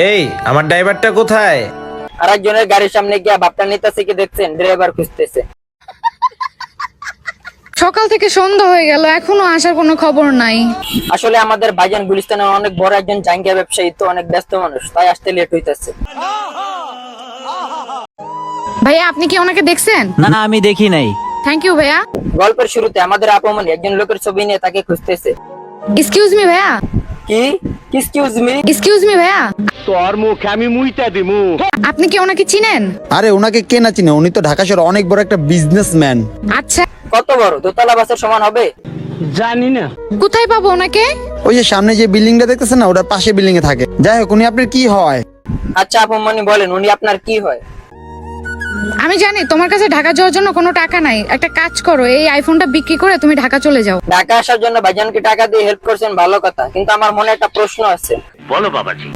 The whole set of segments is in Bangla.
এই আমার ড্রাইভারটা কোথায়? আরেকজনের গাড়ির সামনে গিয়ে ভাবটা নিতেছে কি দেখছেন, ড্রাইভার খুঁজতেছে। সকাল থেকে সন্ধ্যা হয়ে গেল, এখনো আসার কোনো খবর নাই। আসলে আমাদের ভাইজান গুলিস্তানের অনেক বড় একজন জাঙ্গিয়া ব্যবসায়ী, তো অনেক ব্যস্ত মানুষ, তাই আসতে লেট হইতেছে। ভাইয়া আপনি কি ওনাকে দেখছেন? না না, আমি দেখি নাই। থ্যাংক ইউ ভাইয়া। গল্পের শুরুতে আমাদের আপমনি একজন লোকের ছবি নিয়ে তাকে খুঁজতেছে। এক্সকিউজ মি ভাইয়া। কি এক্সকিউজ মি? এক্সকিউজ মি ভাইয়া, তোর মুখে আমি মুইতা দিমু। আপনি কি ওনাকে চিনেন? আরে ওনাকে কে না চিনে, উনি তো ঢাকা শহরে অনেক বড় একটা বিজনেসম্যান। আচ্ছা, কত বড়? দোতলা বাসের সমান হবে? জানি না। কোথায় পাবো ওনাকে? ওই যে সামনে যে বিল্ডিংটা দেখতেছেন না, ওটার পাশে বিল্ডিং এ থাকে। যাই হোক, উনি আপনার কি হয়? আচ্ছা আপমনি বলেন, উনি আপনার কি হয়? আমি জানি তোমার কাছে ঢাকা যাওয়ার জন্য কোনো টাকা নাই, একটা কাজ করো, এই আইফোনটা বিক্রি করে তুমি ঢাকা চলে যাও। ঢাকা আসার জন্য ভাইজানকে টাকা দিয়ে হেল্প করছেন, ভালো কথা, কিন্তু আমার মনে একটা প্রশ্ন আছে। বলো বাবাজি।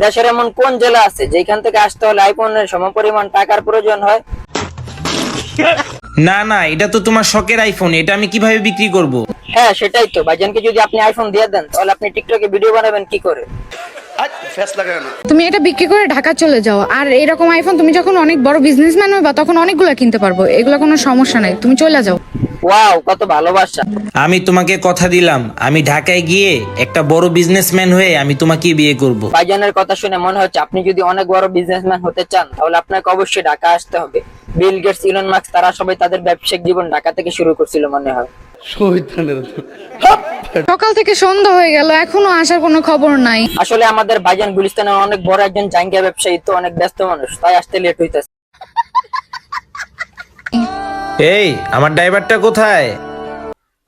দেশের এমন কোন জেলা আছে যেখান থেকে আসতে হলে আইফোনের সমপরিমাণ টাকার প্রয়োজন হয়? না না, এটা তো তোমার শখের আইফোন, এটা আমি কিভাবে বিক্রি করব? হ্যাঁ সেটাই তো, ভাইজানকে যদি আপনি আইফোন দিয়ে দেন তাহলে আপনি টিকটকে ভিডিও বানাবেন কি করে? তুমি এটা বিক্রি করে ঢাকা চলে যাও, আর এরকম আইফোন তুমি যখন অনেক বড় বিজনেসম্যান হবে তখন অনেকগুলো কিনতে পারবো, এগুলো কোনো সমস্যা নাই, তুমি চলে যাও। ওয়াও, কত ভালোবাসা। আমি তোমাকে কথা দিলাম, আমি ঢাকায় গিয়ে একটা বড় বিজনেসম্যান হয়ে আমি তোমাকে বিয়ে করব। ভাইজানের কথা শুনে মনে হচ্ছে আপনি যদি অনেক বড় বিজনেসম্যান হতে চান তাহলে আপনাকে অবশ্যই ঢাকা আসতে হবে। বিল গেটস, ইলন মাস্ক, তারা সবাই তাদের ব্যবসায়িক জীবন ঢাকা থেকে শুরু করছিল মনে হয়। সকাল থেকে সন্ধ্যা হয়ে গেল, এখনো আসার কোনো খবর নাই। আসলে আমাদের ভাইজান গুলিস্তানের অনেক বড় একজন জাঙ্গিয়া ব্যবসায়ী, তো অনেক ব্যস্ত মানুষ, তাই আসতে লেট হইতেছে। এই আমার ড্রাইভারটা কোথায়?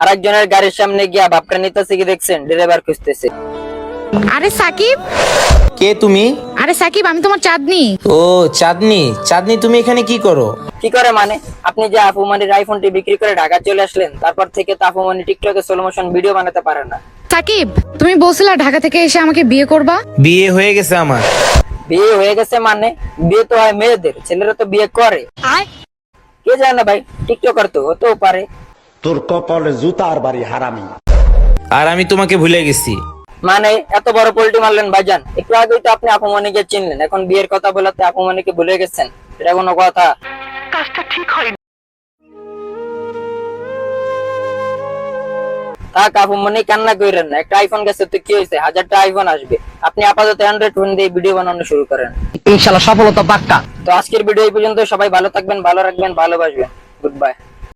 আরেকজনের গাড়ির সামনে গিয়ে ভাবটা নিতেছে কি দেখছেন, ড্রাইভার খুঁজতেছে। আরে সাকিব, কে তুমি? আরে সাকিব, আমি তোমার চাঁদনি। ও চাঁদনি, চাঁদনি তুমি এখানে কি করো? কি করে মানে? আপনি যে আপুমানির আইফোনটি বিক্রি করে ঢাকা চলে আসলেন, তারপর থেকে তো আপুমানি টিকটকে স্লো মোশন ভিডিও বানাতে পারে না। সাকিব, তুমি বলছিলা ঢাকা থেকে এসে আমাকে বিয়ে করবা। বিয়ে হয়ে গেছে আমার। বিয়ে হয়ে গেছে মানে? বিয়ে তো হয় মেয়েদের, ছেলেরা তো বিয়ে করে। কে জানে ভাই, টিকটকার তো হতেও পারে। তোর কপালে জুতার বাড়ি হারামি। আর আমি তোমাকে ভুলে গেছি। মানে এত বড় পোল্টি মারলেন ভাইজান? একটু আগেই তো আপনি আপুমানিকে চিনলেন, এখন বিয়ের কথা বলাতে আপুমানিকে ভুলে গেছেন? এটা কোনো কথা? কাজটা ঠিক হয়নি। থাক আপুমানি, কান্না কইরেন না, একটা আইফোন গেছে তো কি হয়েছে, 1000টা আইফোন আসবে। আপনি আপাতত অ্যান্ড্রয়েড ফোন দিয়ে ভিডিও বানানো শুরু করেন, ইনশাআল্লাহ সফলতা পাক্কা। তো আজকের ভিডিও এই পর্যন্ত। সবাই ভালো থাকবেন, ভালো রাখবেন, ভালোবাসবেন। Good bye.